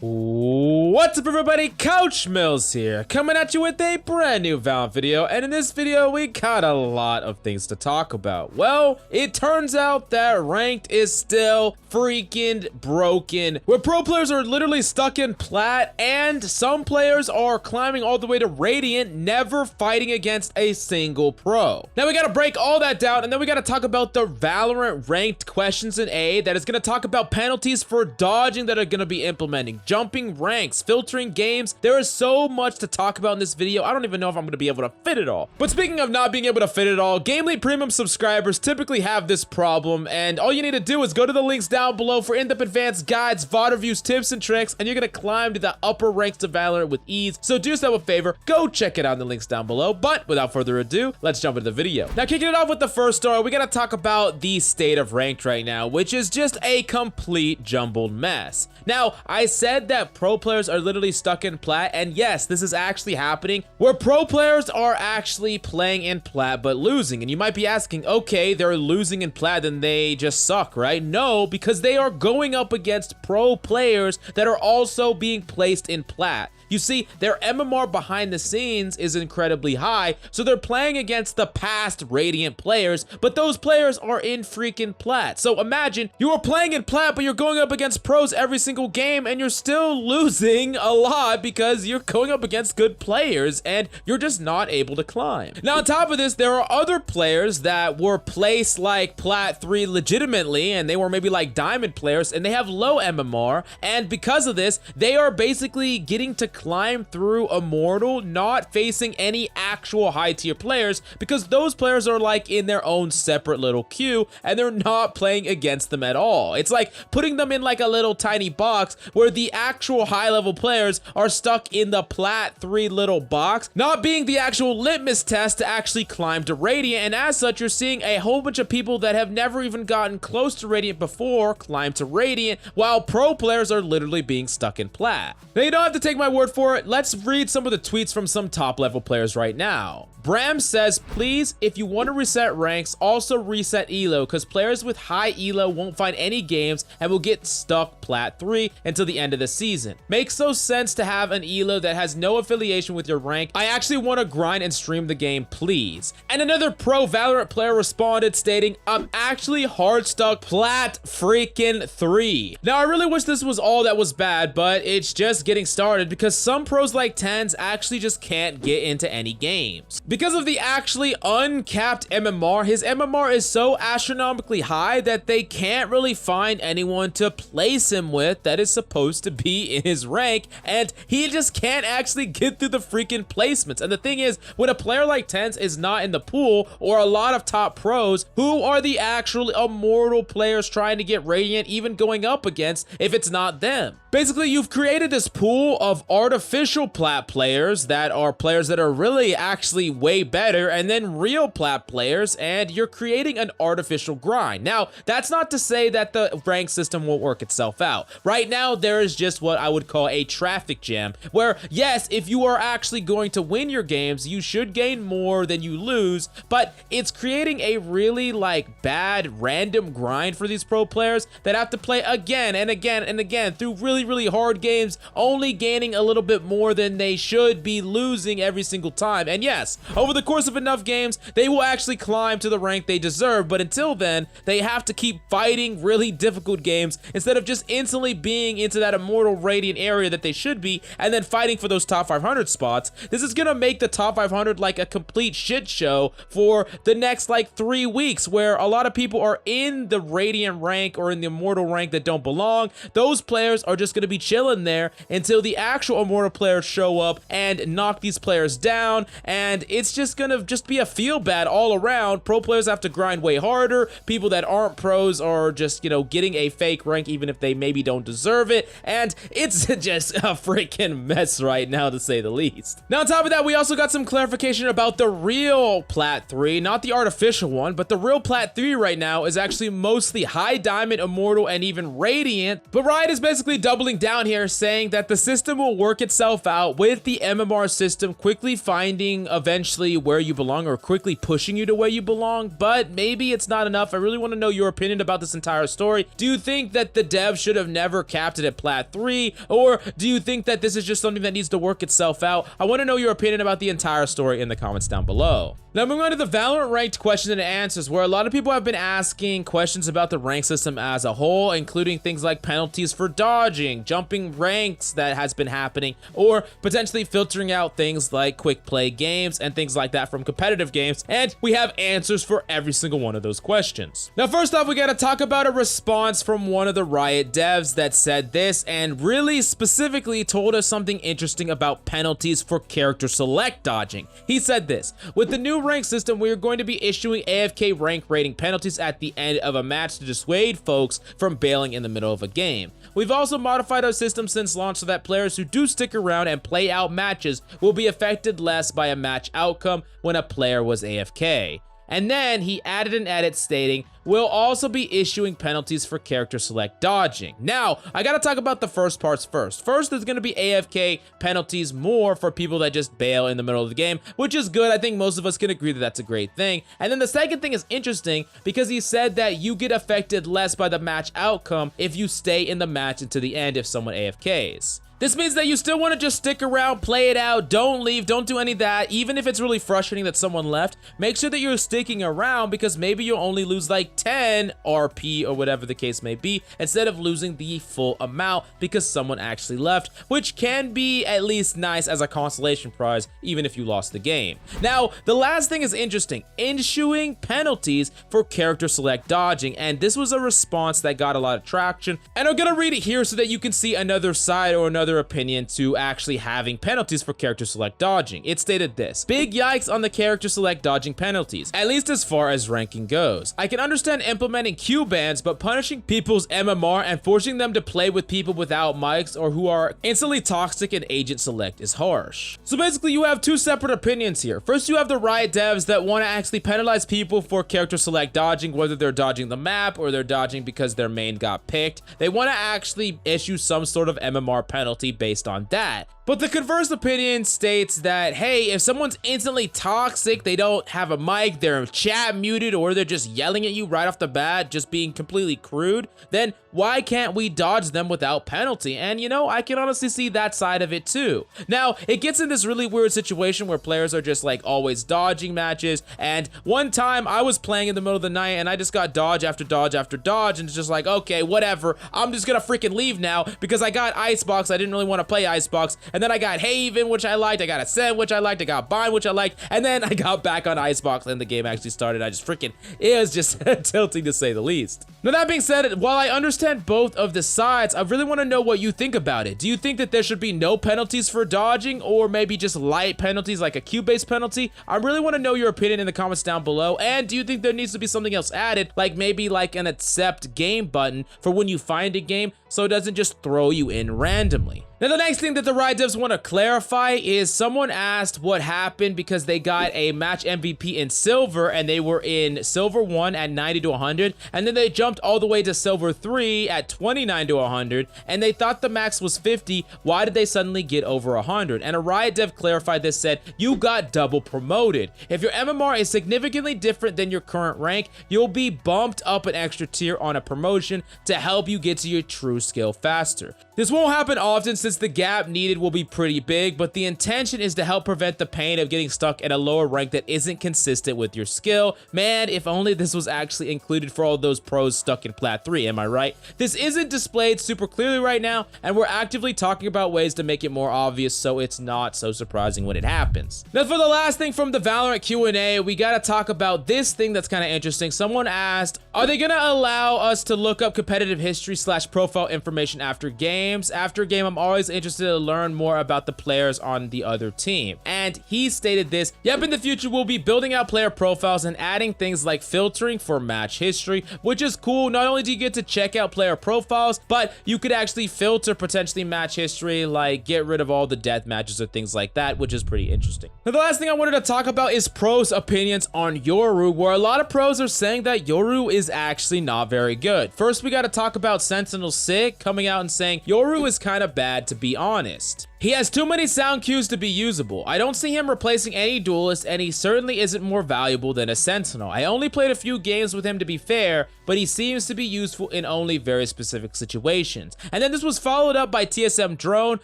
What's up everybody, Coach Mills here, coming at you with a brand new Valorant video, and in this video we got a lot of things to talk about. Well, it turns out that ranked is still freaking broken, where pro players are literally stuck in plat, and some players are climbing all the way to Radiant, never fighting against a single pro. Now we gotta break all that down, and then we gotta talk about the Valorant ranked questions in A that is gonna talk about penalties for dodging that are gonna be implementing, jumping ranks, filtering games. There is so much to talk about in this video. I don't even know if I'm going to be able to fit it all. But speaking of not being able to fit it all, GameLeap Premium subscribers typically have this problem, and all you need to do is go to the links down below for in-depth advanced guides, VOD reviews, tips, and tricks, and you're going to climb to the upper ranks of Valorant with ease. So do yourself a favor, go check it out in the links down below. But without further ado, let's jump into the video. Now, kicking it off with the first story, we got to talk about the state of ranked right now, which is just a complete jumbled mess. Now, I said that pro players are literally stuck in plat, and yes, this is actually happening, where pro players are actually playing in plat but losing. And you might be asking, okay, they're losing in plat, then they just suck, right? No, because they are going up against pro players that are also being placed in plat. You see, their MMR behind the scenes is incredibly high, so they're playing against the past Radiant players, but those players are in freaking plat. So imagine you are playing in plat, but you're going up against pros every single game, and you're still losing a lot because you're going up against good players, and you're just not able to climb. Now, on top of this, there are other players that were placed like plat 3 legitimately, and they were maybe like diamond players, and they have low MMR, and because of this, they are basically getting to climb through Immortal, not facing any actual high tier players, because those players are like in their own separate little queue, and they're not playing against them at all. It's like putting them in like a little tiny box where the actual high level players are stuck in the plat 3 little box, not being the actual litmus test to actually climb to Radiant. And as such, you're seeing a whole bunch of people that have never even gotten close to Radiant before climb to Radiant, while pro players are literally being stuck in plat. Now, you don't have to take my word for it. Let's read some of the tweets from some top level players right now. Bram says, please, if you want to reset ranks, also reset elo, because players with high elo won't find any games and will get stuck plat 3 until the end of the season. Makes no sense to have an elo that has no affiliation with your rank. I actually want to grind and stream the game, please. And another pro Valorant player responded stating, I'm actually hard stuck plat freaking 3. Now, I really wish this was all that was bad, but it's just getting started because some pros like Tens actually just can't get into any games. Because of the actually uncapped MMR, his MMR is so astronomically high that they can't really find anyone to place him with that is supposed to be in his rank, and he just can't actually get through the freaking placements. And the thing is, when a player like Tens is not in the pool, or a lot of top pros, who are the actual Immortal players trying to get Radiant even going up against if it's not them? Basically, you've created this pool of artificial plat players that are really actually way better, and then real plat players, and you're creating an artificial grind. Now, that's not to say that the rank system won't work itself out. Right now, there is just what I would call a traffic jam, where yes, if you are actually going to win your games, you should gain more than you lose, but it's creating a really like bad random grind for these pro players that have to play again and again and again through really hard games, only gaining a little bit more than they should be losing every single time. And yes, over the course of enough games, they will actually climb to the rank they deserve, but until then, they have to keep fighting really difficult games instead of just instantly being into that Immortal Radiant area that they should be, and then fighting for those top 500 spots. This is gonna make the top 500 like a complete shit show for the next like 3 weeks, where a lot of people are in the Radiant rank or in the Immortal rank that don't belong. Those players are just gonna be chilling there until the actual Immortal players show up and knock these players down, and it's just gonna be a feel bad all around. Pro players have to grind way harder. People that aren't pros are just, you know, getting a fake rank even if they maybe don't deserve it, and it's just a freaking mess right now, to say the least. Now, on top of that, we also got some clarification about the real plat 3, not the artificial one, but the real plat 3 right now is actually mostly high diamond, Immortal, and even Radiant. But Riot is basically doubling down here, saying that the system will work itself out with the MMR system quickly finding eventually potentially where you belong or quickly pushing you to where you belong, but maybe it's not enough. I really want to know your opinion about this entire story. Do you think that the devs should have never capped it at Plat 3, or do you think that this is just something that needs to work itself out? I want to know your opinion about the entire story in the comments down below. Now moving on to the Valorant ranked questions and answers, where a lot of people have been asking questions about the rank system as a whole, including things like penalties for dodging, jumping ranks that has been happening, or potentially filtering out things like quick play games and things like that from competitive games, and we have answers for every single one of those questions. Now first off, we gotta talk about a response from one of the Riot devs that said this and really specifically told us something interesting about penalties for character select dodging. He said this: with the new rank system, we are going to be issuing AFK rank rating penalties at the end of a match to dissuade folks from bailing in the middle of a game. We've also modified our system since launch so that players who do stick around and play out matches will be affected less by a match outcome when a player was AFK. And then he added an edit stating, we'll also be issuing penalties for character select dodging. Now, I gotta talk about the first parts first. First, there's gonna be AFK penalties more for people that just bail in the middle of the game, which is good. I think most of us can agree that that's a great thing. And then the second thing is interesting because he said that you get affected less by the match outcome if you stay in the match until the end if someone AFKs. This means that you still want to just stick around, play it out, don't leave, don't do any of that. Even if it's really frustrating that someone left, make sure that you're sticking around because maybe you'll only lose like 10 RP or whatever the case may be instead of losing the full amount because someone actually left, which can be at least nice as a consolation prize even if you lost the game. Now, the last thing is interesting, issuing penalties for character select dodging, and this was a response that got a lot of traction, and I'm gonna read it here so that you can see another side or another opinion to actually having penalties for character select dodging. It stated this: big yikes on the character select dodging penalties, at least as far as ranking goes. I can understand implementing Q bans, but punishing people's MMR and forcing them to play with people without mics or who are instantly toxic and agent select is harsh. So basically you have two separate opinions here. First, you have the Riot devs that want to actually penalize people for character select dodging, whether they're dodging the map or they're dodging because their main got picked. They want to actually issue some sort of MMR penalty based on that. But the converse opinion states that, hey, if someone's instantly toxic, they don't have a mic, their chat muted, or they're just yelling at you right off the bat, just being completely crude, then why can't we dodge them without penalty? And you know, I can honestly see that side of it too. Now, it gets in this really weird situation where players are just like always dodging matches, and one time I was playing in the middle of the night and I just got dodge after dodge after dodge, and it's just like, okay, whatever, I'm just gonna freaking leave now because I got Icebox, I didn't really want to play Icebox, and then I got Haven, which I liked, I got Ascent, which I liked, I got Bind, which I liked, and then I got back on Icebox and the game actually started. I just freaking, it was just tilting to say the least. Now that being said, while I understand both of the sides, I really want to know what you think about it. Do you think that there should be no penalties for dodging, or maybe just light penalties like a Q-based penalty? I really want to know your opinion in the comments down below. And do you think there needs to be something else added, like maybe like an accept game button for when you find a game so it doesn't just throw you in randomly? Now, the next thing that the Riot devs want to clarify is someone asked what happened because they got a match MVP in Silver and they were in Silver 1 at 90 to 100, and then they jumped all the way to Silver 3 at 29 to 100, and they thought the max was 50. Why did they suddenly get over 100? And a Riot dev clarified this, said, you got double promoted. If your MMR is significantly different than your current rank, you'll be bumped up an extra tier on a promotion to help you get to your true skill faster. This won't happen often since the gap needed will be pretty big, but the intention is to help prevent the pain of getting stuck at a lower rank that isn't consistent with your skill. Man, if only this was actually included for all those pros stuck in Plat 3, am I right? This isn't displayed super clearly right now, and we're actively talking about ways to make it more obvious so it's not so surprising when it happens. Now for the last thing from the Valorant Q&A, we gotta talk about this thing that's kind of interesting. Someone asked, are they gonna allow us to look up competitive history / profile information after games? After game, I'm always interested to learn more about the players on the other team. And he stated this, yep, in the future we'll be building out player profiles and adding things like filtering for match history, which is cool. Not only do you get to check out player profiles, but you could actually filter potentially match history, like get rid of all the death matches or things like that, which is pretty interesting. Now the last thing I wanted to talk about is pros' opinions on Yoru, where a lot of pros are saying that Yoru is actually not very good. First, we got to talk about Sentinel Sig coming out and saying Yoru is kind of bad, to be honest. He has too many sound cues to be usable. I don't see him replacing any duelist, and he certainly isn't more valuable than a sentinel. I only played a few games with him to be fair, but he seems to be useful in only very specific situations. And then this was followed up by TSM Drone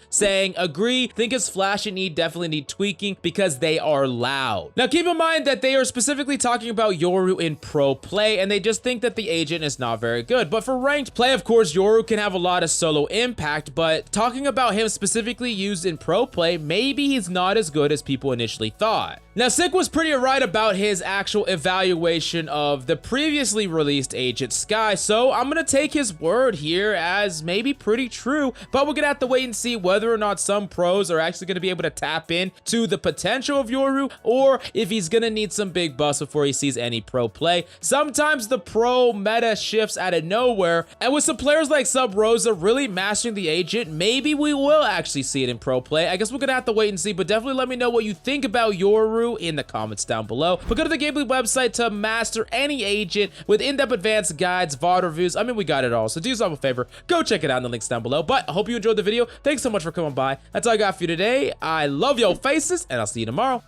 saying, agree, think his flash and E definitely need tweaking because they are loud. Now keep in mind that they are specifically talking about Yoru in pro play, and they just think that the agent is not very good. But for ranked play, of course, Yoru can have a lot of solo impact, but talking about him specifically used in pro play, maybe he's not as good as people initially thought. Now, Sick was pretty right about his actual evaluation of the previously released agent Sky, so I'm gonna take his word here as maybe pretty true, but we're gonna have to wait and see whether or not some pros are actually gonna be able to tap in to the potential of Yoru, or if he's gonna need some big buffs before he sees any pro play. Sometimes the pro meta shifts out of nowhere, and with some players like Sub Rosa really mastering the agent, maybe we will actually see it in pro play. I guess we're gonna have to wait and see, but definitely let me know what you think about Yoru in the comments down below. But go to the GameLeap website to master any agent with in-depth advanced guides, VOD reviews. I mean, we got it all. So do yourself a favor, go check it out in the links down below. But I hope you enjoyed the video. Thanks so much for coming by. That's all I got for you today. I love your faces, and I'll see you tomorrow.